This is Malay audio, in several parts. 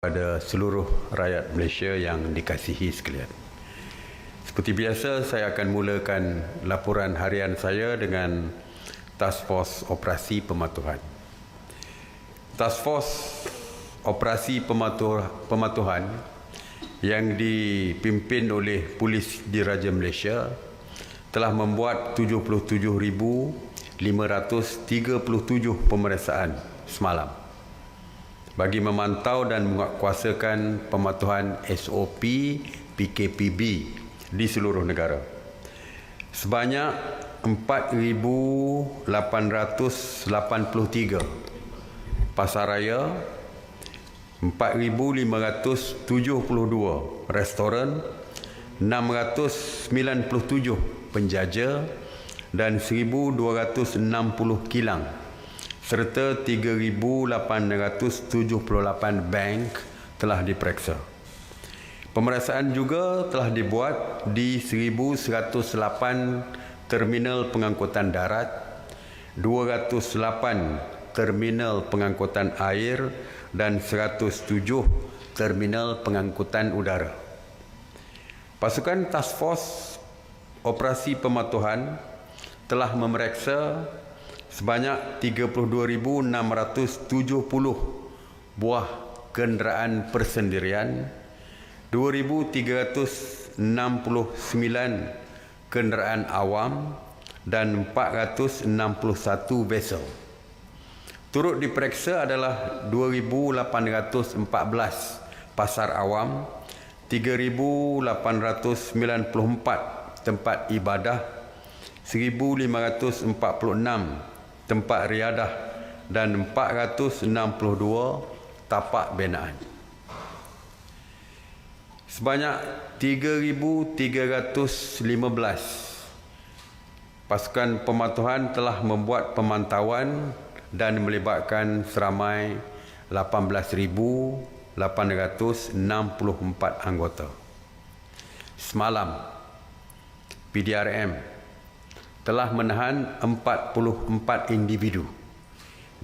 Pada seluruh rakyat Malaysia yang dikasihi sekalian. Seperti biasa, saya akan mulakan laporan harian saya dengan Task Force Operasi Pematuhan. Task Force Operasi Pematuhan yang dipimpin oleh Polis Diraja Malaysia telah membuat 77,537 pemeriksaan semalam bagi memantau dan menguatkuasakan pematuhan SOP PKPB di seluruh negara. Sebanyak 4,883 pasaraya, 4,572 restoran, 697 penjaja dan 1,260 kilang serta 3,878 bank telah diperiksa. Pemeriksaan juga telah dibuat di 1,108 terminal pengangkutan darat, 208 terminal pengangkutan air dan 107 terminal pengangkutan udara. Pasukan Task Force Operasi Pematuhan telah memeriksa sebanyak 32,670 buah kenderaan persendirian, 2,369 kenderaan awam dan 461 vesel. Turut diperiksa adalah 2,814 pasar awam, 3,894 tempat ibadah, 1,546 tempat riadah dan 462 tapak binaan. Sebanyak 3,315 pasukan pematuhan telah membuat pemantauan dan melibatkan seramai 18,864 anggota. Semalam, PDRM telah menahan 44 individu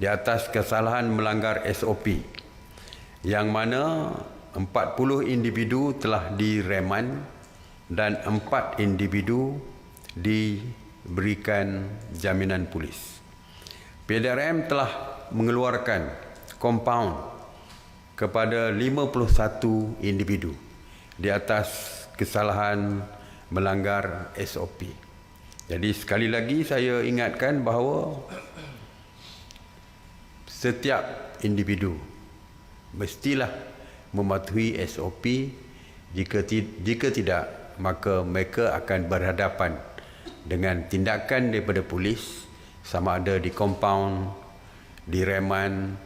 di atas kesalahan melanggar SOP, yang mana 40 individu telah direman dan 4 individu diberikan jaminan polis. PDRM telah mengeluarkan kompaun kepada 51 individu di atas kesalahan melanggar SOP. Jadi sekali lagi saya ingatkan bahawa setiap individu mestilah mematuhi SOP. Jika tidak, maka mereka akan berhadapan dengan tindakan daripada polis, sama ada di kompaun, direman,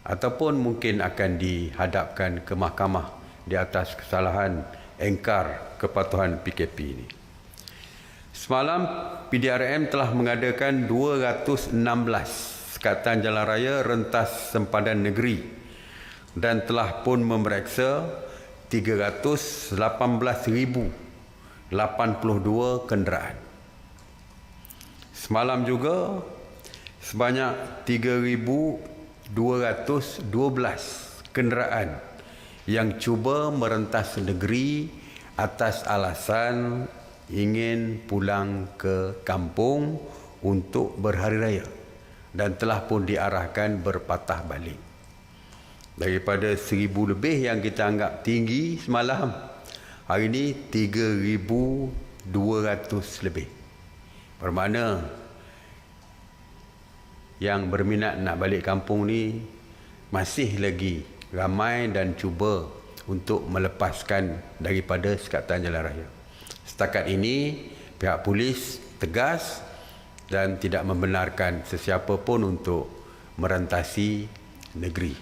ataupun mungkin akan dihadapkan ke mahkamah di atas kesalahan engkar kepatuhan PKP ini. Semalam, PDRM telah mengadakan 216 sekatan jalan raya rentas sempadan negeri dan telah pun memeriksa 318,082 kenderaan. Semalam juga, sebanyak 3,212 kenderaan yang cuba merentas negeri atas alasan ingin pulang ke kampung untuk berhari raya dan telah pun diarahkan berpatah balik. Daripada 1,000 lebih yang kita anggap tinggi semalam, hari ini 3,200 lebih. Bermakna yang berminat nak balik kampung ni masih lagi ramai dan cuba untuk melepaskan daripada sekatan jalan raya. Setakat ini, pihak polis tegas dan tidak membenarkan sesiapa pun untuk merentasi negeri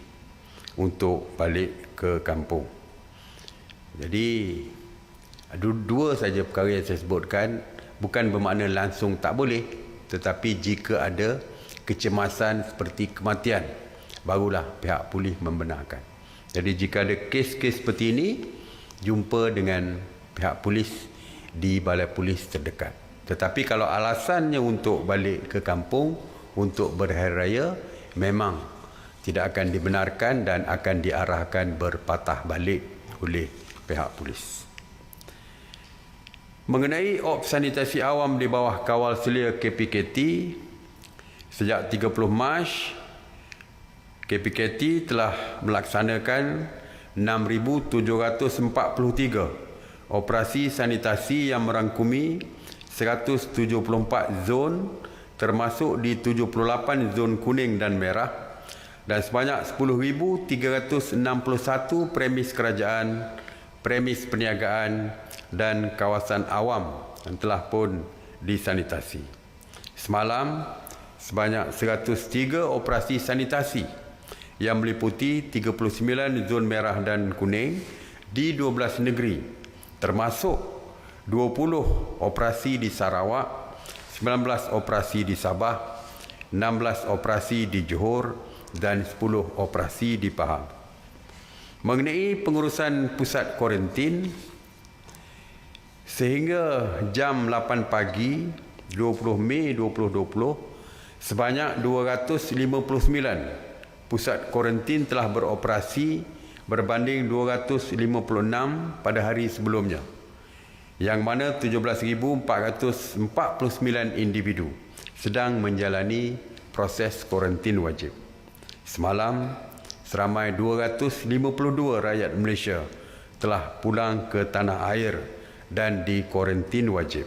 untuk balik ke kampung. Jadi, dua saja perkara yang saya sebutkan, bukan bermakna langsung tak boleh, tetapi jika ada kecemasan seperti kematian, barulah pihak polis membenarkan. Jadi, jika ada kes-kes seperti ini, jumpa dengan pihak polis di balai polis terdekat. Tetapi kalau alasannya untuk balik ke kampung, untuk berhari raya, memang tidak akan dibenarkan dan akan diarahkan berpatah balik oleh pihak polis. Mengenai op sanitasi awam di bawah kawal selia KPKT, sejak 30 Mac, KPKT telah melaksanakan 6,743 operasi sanitasi yang merangkumi 174 zon, termasuk di 78 zon kuning dan merah, dan sebanyak 10,361 premis kerajaan, premis perniagaan dan kawasan awam yang telah pun disanitasi. Semalam, sebanyak 103 operasi sanitasi yang meliputi 39 zon merah dan kuning di 12 negeri, termasuk 20 operasi di Sarawak, 19 operasi di Sabah, 16 operasi di Johor dan 10 operasi di Pahang. Mengenai pengurusan pusat kuarantin, sehingga jam 8 pagi 20 Mei 2020, sebanyak 259 pusat kuarantin telah beroperasi berbanding 256 pada hari sebelumnya, yang mana 17,449 individu sedang menjalani proses kuarantin wajib. Semalam, seramai 252 rakyat Malaysia telah pulang ke tanah air dan di kuarantin wajib.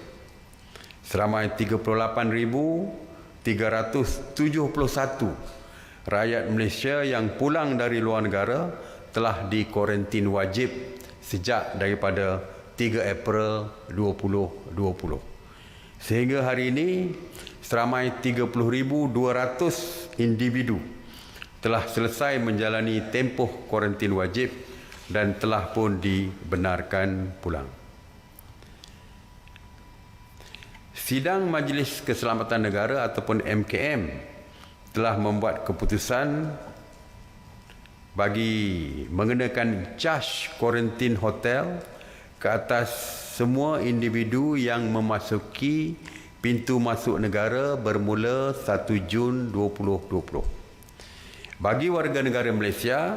Seramai 38,371 rakyat Malaysia yang pulang dari luar negara telah di kuarantin wajib sejak daripada 3 April 2020. Sehingga hari ini, seramai 30,200 individu telah selesai menjalani tempoh kuarantin wajib dan telah pun dibenarkan pulang. Sidang Majlis Keselamatan Negara ataupun MKM telah membuat keputusan bagi mengenakan caj kuarantin hotel ke atas semua individu yang memasuki pintu masuk negara bermula 1 Jun 2020. Bagi warga negara Malaysia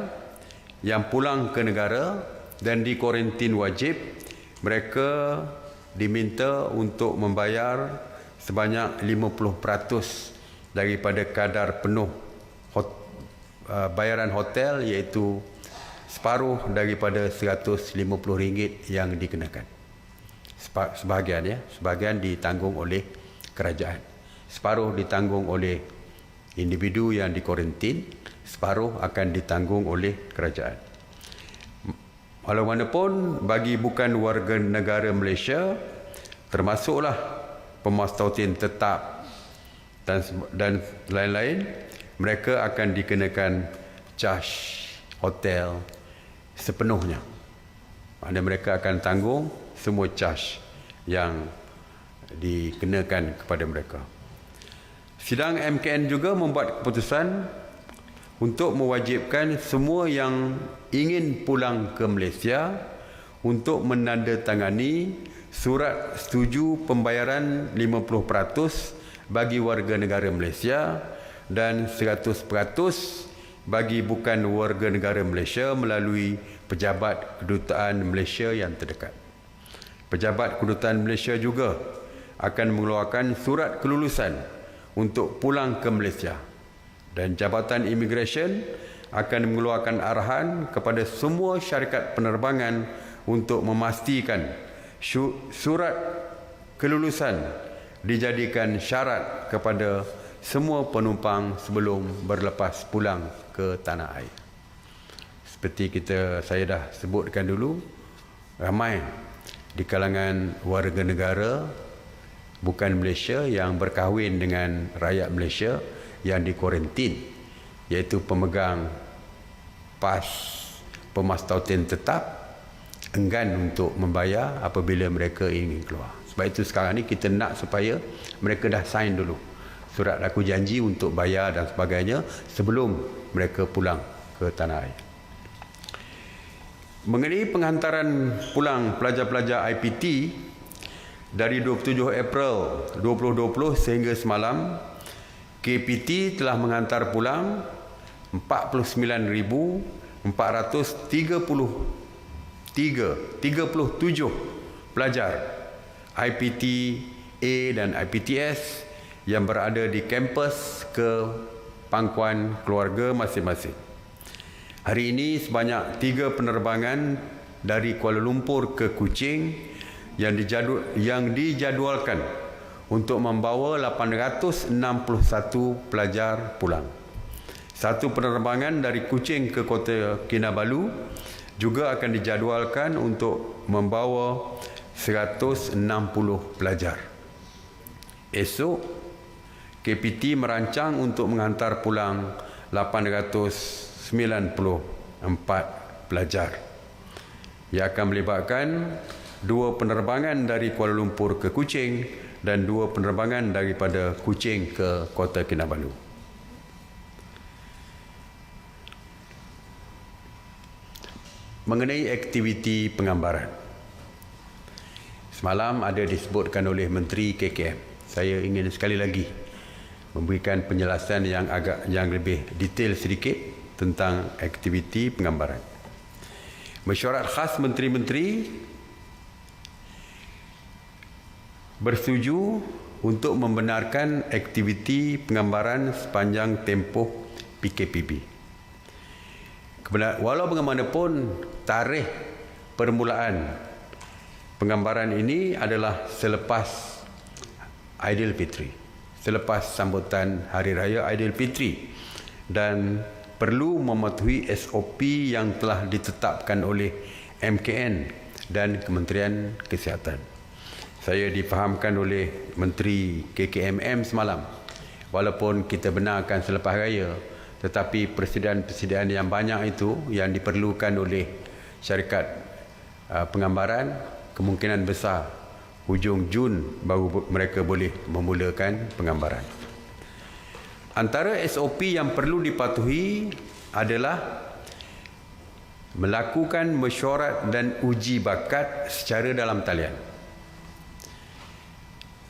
yang pulang ke negara dan di kuarantin wajib, mereka diminta untuk membayar sebanyak 50% daripada kadar penuh bayaran hotel, iaitu separuh daripada RM150 yang dikenakan. Sebahagian ditanggung oleh kerajaan, separuh ditanggung oleh individu yang dikuarantin, separuh akan ditanggung oleh kerajaan. Walaupun bagi bukan warga negara Malaysia, termasuklah pemastautin tetap dan lain-lain, mereka akan dikenakan caj hotel sepenuhnya. Maksudnya mereka akan tanggung semua caj yang dikenakan kepada mereka. Sidang MKN juga membuat keputusan untuk mewajibkan semua yang ingin pulang ke Malaysia untuk menandatangani surat setuju pembayaran 50% bagi warga negara Malaysia dan 100% bagi bukan warga negara Malaysia melalui pejabat kedutaan Malaysia yang terdekat. Pejabat kedutaan Malaysia juga akan mengeluarkan surat kelulusan untuk pulang ke Malaysia, dan Jabatan Imigresen akan mengeluarkan arahan kepada semua syarikat penerbangan untuk memastikan surat kelulusan dijadikan syarat kepada semua penumpang sebelum berlepas pulang ke tanah air. Seperti saya dah sebutkan dulu, ramai di kalangan warga negara bukan Malaysia yang berkahwin dengan rakyat Malaysia yang dikuarantin, iaitu pemegang pas pemastautin tetap, enggan untuk membayar apabila mereka ingin keluar. Sebab itu sekarang ni kita nak supaya mereka dah sign dulu surat laku janji untuk bayar dan sebagainya sebelum mereka pulang ke tanah air. Mengenai penghantaran pulang pelajar-pelajar IPT dari 27 April 2020 sehingga semalam, KPT telah menghantar pulang 49,437 pelajar IPT A dan IPTS yang berada di kampus ke pangkuan keluarga masing-masing. Hari ini sebanyak 3 penerbangan dari Kuala Lumpur ke Kuching yang dijadualkan untuk membawa 861 pelajar pulang. 1 penerbangan dari Kuching ke Kota Kinabalu juga akan dijadualkan untuk membawa 160 pelajar. Esok, KPT merancang untuk menghantar pulang 894 pelajar. Ia akan melibatkan 2 penerbangan dari Kuala Lumpur ke Kuching dan 2 penerbangan daripada Kuching ke Kota Kinabalu. Mengenai aktiviti penggambaran, semalam ada disebutkan oleh Menteri KKM. Saya ingin sekali lagi memberikan penjelasan yang lebih detail sedikit tentang aktiviti penggambaran. Mesyuarat khas menteri-menteri bersetuju untuk membenarkan aktiviti penggambaran sepanjang tempoh PKPB. Walau bagaimanapun, tarikh permulaan penggambaran ini adalah selepas Aidilfitri, selepas sambutan Hari Raya Aidilfitri, dan perlu mematuhi SOP yang telah ditetapkan oleh MKN dan Kementerian Kesihatan. Saya difahamkan oleh Menteri KKMM semalam, walaupun kita benarkan selepas raya, tetapi persediaan yang banyak itu yang diperlukan oleh syarikat penggambaran, kemungkinan besar hujung Jun baru mereka boleh memulakan penggambaran. Antara SOP yang perlu dipatuhi adalah melakukan mesyuarat dan uji bakat secara dalam talian.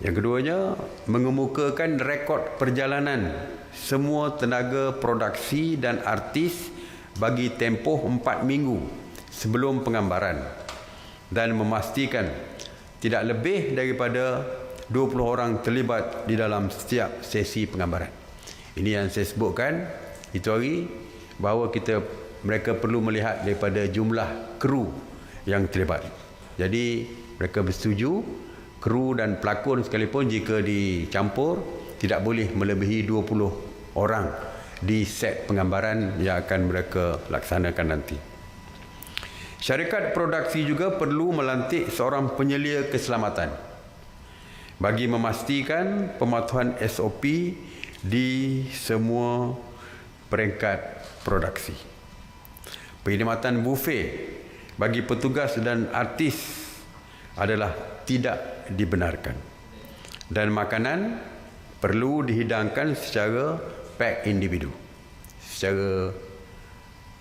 Yang keduanya, mengemukakan rekod perjalanan semua tenaga produksi dan artis bagi tempoh 4 minggu sebelum penggambaran dan memastikan tidak lebih daripada 20 orang terlibat di dalam setiap sesi penggambaran. Ini yang saya sebutkan itu hari, bahawa mereka perlu melihat daripada jumlah kru yang terlibat. Jadi mereka bersetuju kru dan pelakon sekalipun jika dicampur tidak boleh melebihi 20 orang di set penggambaran yang akan mereka laksanakan nanti. Syarikat produksi juga perlu melantik seorang penyelia keselamatan bagi memastikan pematuhan SOP di semua peringkat produksi. Perkhidmatan bufet bagi petugas dan artis adalah tidak dibenarkan, dan makanan perlu dihidangkan secara pack individu, secara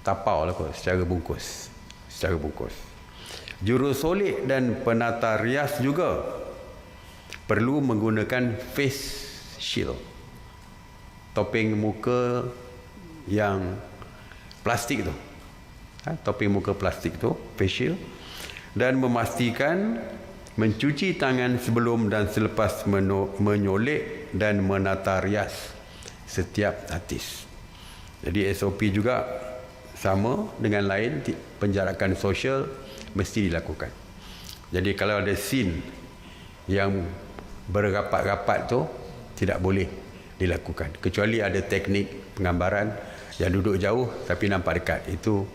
tapau lah kot, secara bungkus. Jurusolek dan penata rias juga perlu menggunakan face shield, topeng muka yang plastik tu, topeng muka plastik tu, face shield, dan memastikan mencuci tangan sebelum dan selepas menyolek dan menata rias setiap artis. Jadi SOP juga sama dengan lain, penjarakan sosial mesti dilakukan. Jadi kalau ada scene yang berapat-rapat tu tidak boleh dilakukan, kecuali ada teknik penggambaran yang duduk jauh tapi nampak dekat. Itu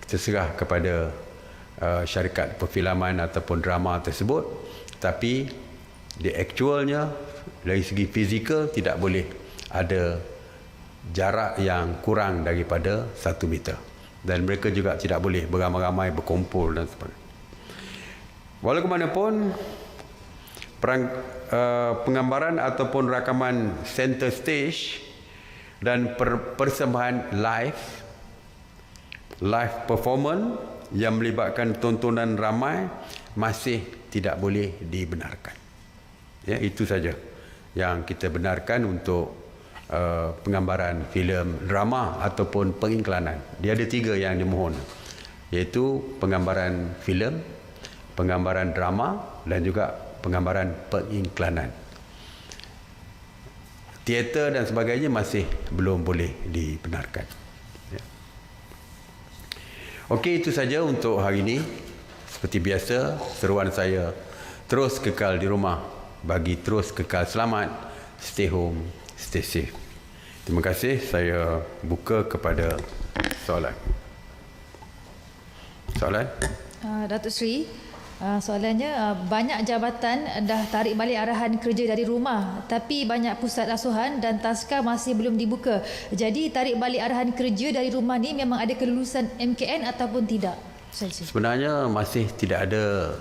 terserah kepada syarikat perfilman ataupun drama tersebut, tapi di actualnya dari segi fizikal tidak boleh ada jarak yang kurang daripada 1 meter, dan mereka juga tidak boleh beramai-ramai berkumpul dan sebagainya. Walaupun penggambaran ataupun rakaman center stage dan persembahan live performance yang melibatkan tontonan ramai masih tidak boleh dibenarkan. Ya, itu saja yang kita benarkan untuk penggambaran filem drama ataupun pengiklanan. Dia ada 3 yang dimohon, iaitu penggambaran filem, penggambaran drama dan juga penggambaran pengiklanan. Teater dan sebagainya masih belum boleh dibenarkan. Ya. Okey, itu saja untuk hari ini. Seperti biasa, seruan saya, terus kekal di rumah bagi terus kekal selamat. Stay home, stay safe. Terima kasih. Saya buka kepada soalan. Soalan? Datuk Seri, soalannya, banyak jabatan dah tarik balik arahan kerja dari rumah, tapi banyak pusat asuhan dan taska masih belum dibuka. Jadi tarik balik arahan kerja dari rumah ni memang ada kelulusan MKN ataupun tidak? Sebenarnya masih tidak ada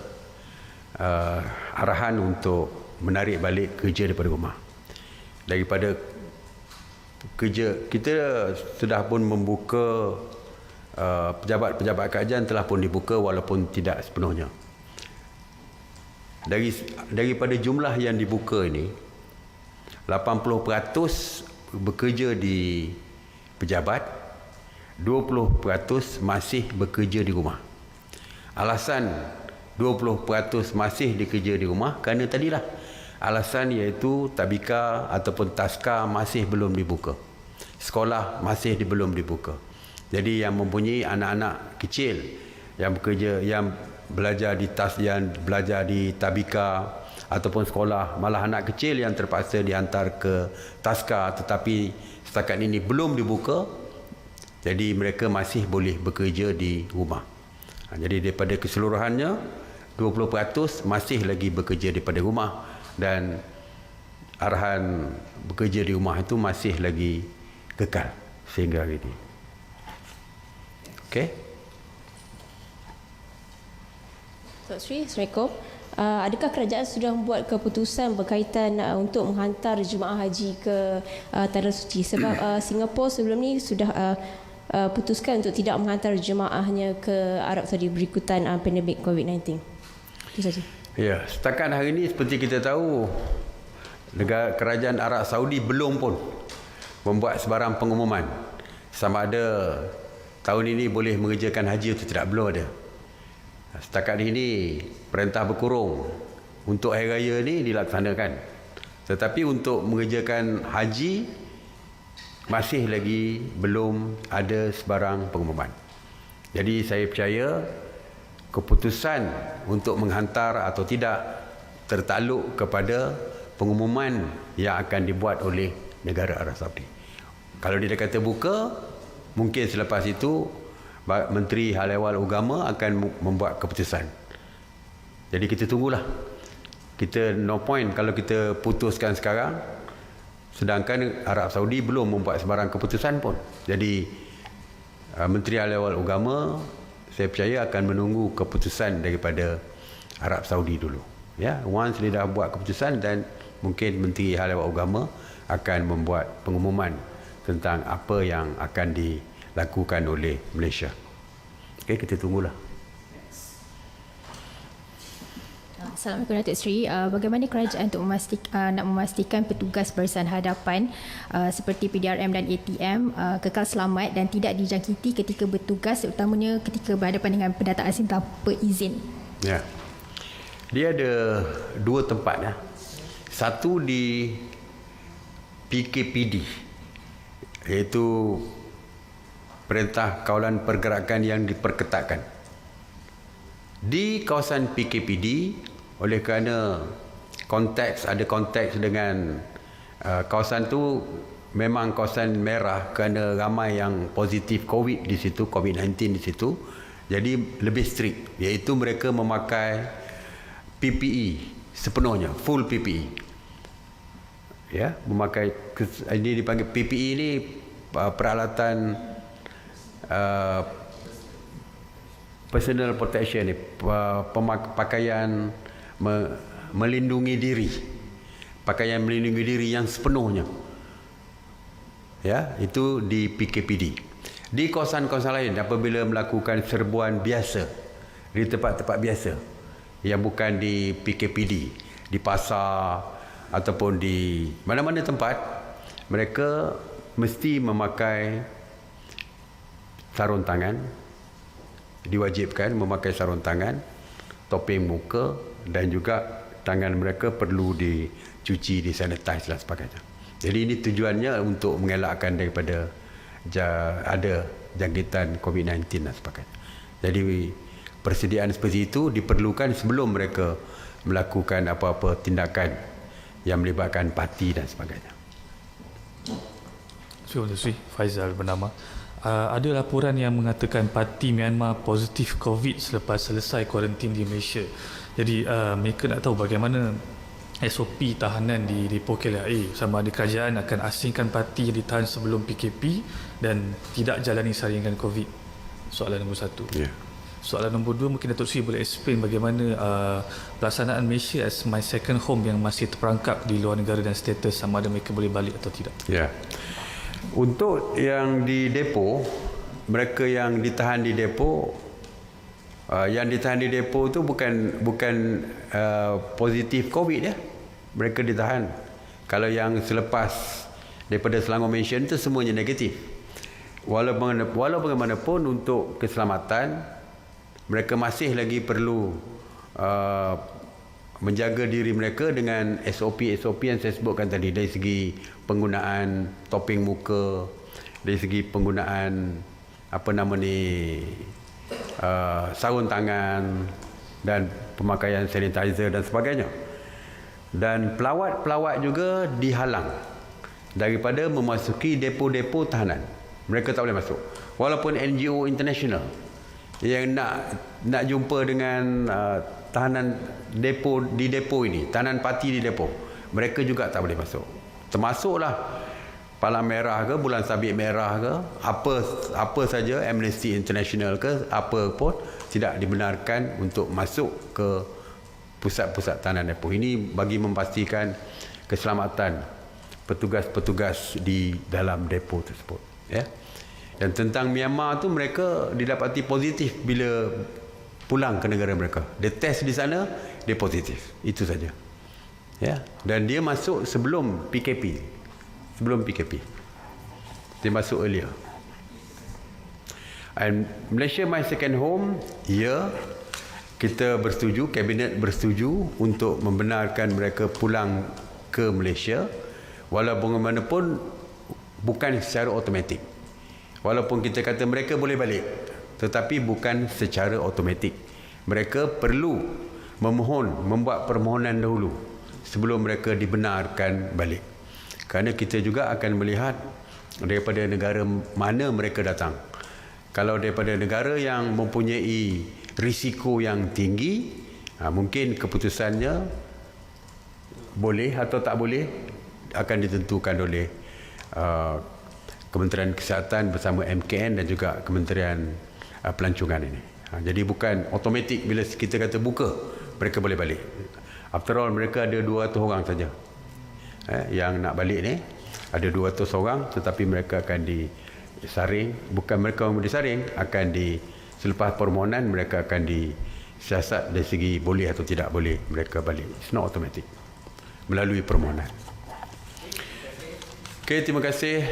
arahan untuk menarik balik kerja daripada rumah. Daripada kerja, kita sudah pun membuka, pejabat-pejabat kerajaan telah pun dibuka walaupun tidak sepenuhnya. Daripada jumlah yang dibuka ini, 80% bekerja di pejabat, 20% masih bekerja di rumah. Alasan 20% masih bekerja di rumah kerana tadilah alasan, iaitu tabika ataupun taska masih belum dibuka. Sekolah masih belum dibuka. Jadi yang mempunyai anak-anak kecil yang bekerja, yang belajar di tabika ataupun sekolah, malah anak kecil yang terpaksa dihantar ke taska tetapi setakat ini belum dibuka, jadi mereka masih boleh bekerja di rumah. Jadi daripada keseluruhannya, 20% masih lagi bekerja daripada rumah dan arahan bekerja di rumah itu masih lagi kekal sehingga hari ini. Okey. Datuk Seri, Assalamualaikum. Adakah kerajaan sudah membuat keputusan berkaitan untuk menghantar jemaah haji ke Tanah Suci? Sebab Singapura sebelum ni sudah putuskan untuk tidak menghantar jemaahnya ke Arab Saudi berikutan pandemik COVID-19. Itu saja. Ya, setakat hari ini seperti kita tahu, negara kerajaan Arab Saudi belum pun membuat sebarang pengumuman sama ada tahun ini boleh mengerjakan haji atau tidak, belum ada. Setakat ini perintah berkurung untuk hari raya ini dilaksanakan. Tetapi untuk mengerjakan haji masih lagi belum ada sebarang pengumuman. Jadi saya percaya keputusan untuk menghantar atau tidak tertakluk kepada pengumuman yang akan dibuat oleh negara Arab Saudi. Kalau dia kata buka, mungkin selepas itu Menteri Hal Ehwal Agama akan membuat keputusan. Jadi kita tunggulah. Kita no point kalau kita putuskan sekarang, sedangkan Arab Saudi belum membuat sebarang keputusan pun. Jadi Menteri Hal Ehwal Agama, saya percaya akan menunggu keputusan daripada Arab Saudi dulu. Ya, once dia dah buat keputusan, dan mungkin Menteri Hal Ehwal Agama akan membuat pengumuman tentang apa yang akan dilakukan oleh Malaysia. Okey, kita tunggulah. Assalamualaikum Datuk Seri. Bagaimana kerajaan untuk nak memastikan petugas barisan hadapan seperti PDRM dan ATM kekal selamat dan tidak dijangkiti ketika bertugas, terutamanya ketika berhadapan dengan pendatang asing tanpa izin? Ya. Dia ada 2 tempat ya. Satu di PKPD, iaitu Perintah Kawalan Pergerakan yang diperketatkan. Di kawasan PKPD, oleh kerana ada konteks dengan kawasan tu memang kawasan merah kerana ramai yang positif COVID di situ, COVID-19 di situ, jadi lebih strict, iaitu mereka memakai PPE sepenuhnya, full PPE. Ya, memakai, ini dipanggil PPE ni peralatan personal protection ni, pakaian melindungi diri, pakaian melindungi diri yang sepenuhnya. Ya, itu di PKPD. Di kawasan-kawasan lain, apabila melakukan serbuan biasa di tempat-tempat biasa yang bukan di PKPD, di pasar ataupun di mana-mana tempat, mereka mesti memakai sarung tangan, diwajibkan memakai sarung tangan, topeng muka, dan juga tangan mereka perlu dicuci, disanitize dan sebagainya. Jadi ini tujuannya untuk mengelakkan daripada ada jangkitan COVID-19 dan sebagainya. Jadi persediaan seperti itu diperlukan sebelum mereka melakukan apa-apa tindakan yang melibatkan parti dan sebagainya. Terima kasih, Faizal bernama. Ada laporan yang mengatakan parti Myanmar positif COVID selepas selesai kuarantin di Malaysia. Jadi mereka nak tahu bagaimana SOP tahanan di depo KLIA, sama ada kerajaan akan asingkan parti yang ditahan sebelum PKP dan tidak jalani saringan COVID. Soalan nombor 1. Yeah. Soalan nombor 2, mungkin Datuk Seri boleh explain bagaimana pelaksanaan Malaysia as my second home yang masih terperangkap di luar negara dan status sama ada mereka boleh balik atau tidak. Ya. Untuk yang di depo, mereka yang ditahan di depo, itu bukan positif COVID ya. Mereka ditahan. Kalau yang selepas daripada Selangor Mention itu semuanya negatif. Walaupun bagaimanapun untuk keselamatan, mereka masih lagi perlu menjaga diri mereka dengan SOP yang saya sebutkan tadi, dari segi penggunaan topeng muka, dari segi penggunaan sarung tangan dan pemakaian sanitizer dan sebagainya. Dan pelawat-pelawat juga dihalang daripada memasuki depo-depo tahanan. Mereka tak boleh masuk. Walaupun NGO international yang nak jumpa dengan tahanan depo di depo ini, tahanan parti di depo, mereka juga tak boleh masuk. Termasuklah Palang Merah ke, Bulan Sabit Merah ke, apa saja, Amnesty International ke, apa pun tidak dibenarkan untuk masuk ke pusat-pusat tahanan depo. Ini bagi memastikan keselamatan petugas-petugas di dalam depo tersebut, ya. Dan tentang Myanmar tu, mereka didapati positif bila pulang ke negara mereka. Dia test di sana, dia positif. Itu saja. Ya. Dan dia masuk sebelum PKP. Dia masuk earlier. And Malaysia my second home, ya, kita bersetuju, kabinet bersetuju untuk membenarkan mereka pulang ke Malaysia, walaupun bagaimanapun bukan secara automatik. Walaupun kita kata mereka boleh balik, tetapi bukan secara automatik. Mereka perlu membuat permohonan dahulu sebelum mereka dibenarkan balik. Kerana kita juga akan melihat daripada negara mana mereka datang. Kalau daripada negara yang mempunyai risiko yang tinggi, mungkin keputusannya boleh atau tak boleh akan ditentukan oleh Kementerian Kesihatan bersama MKN dan juga Kementerian Pelancongan ini. Jadi bukan automatik bila kita kata buka, mereka boleh balik. After all, mereka ada 200 orang saja yang nak balik ni. Ada 200 orang, tetapi mereka akan disaring. Bukan mereka yang disaring, selepas permohonan mereka akan disiasat dari segi boleh atau tidak boleh mereka balik. It's not automatic. Melalui permohonan. Okey, terima kasih.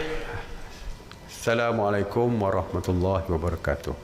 Assalamualaikum warahmatullahi wabarakatuh.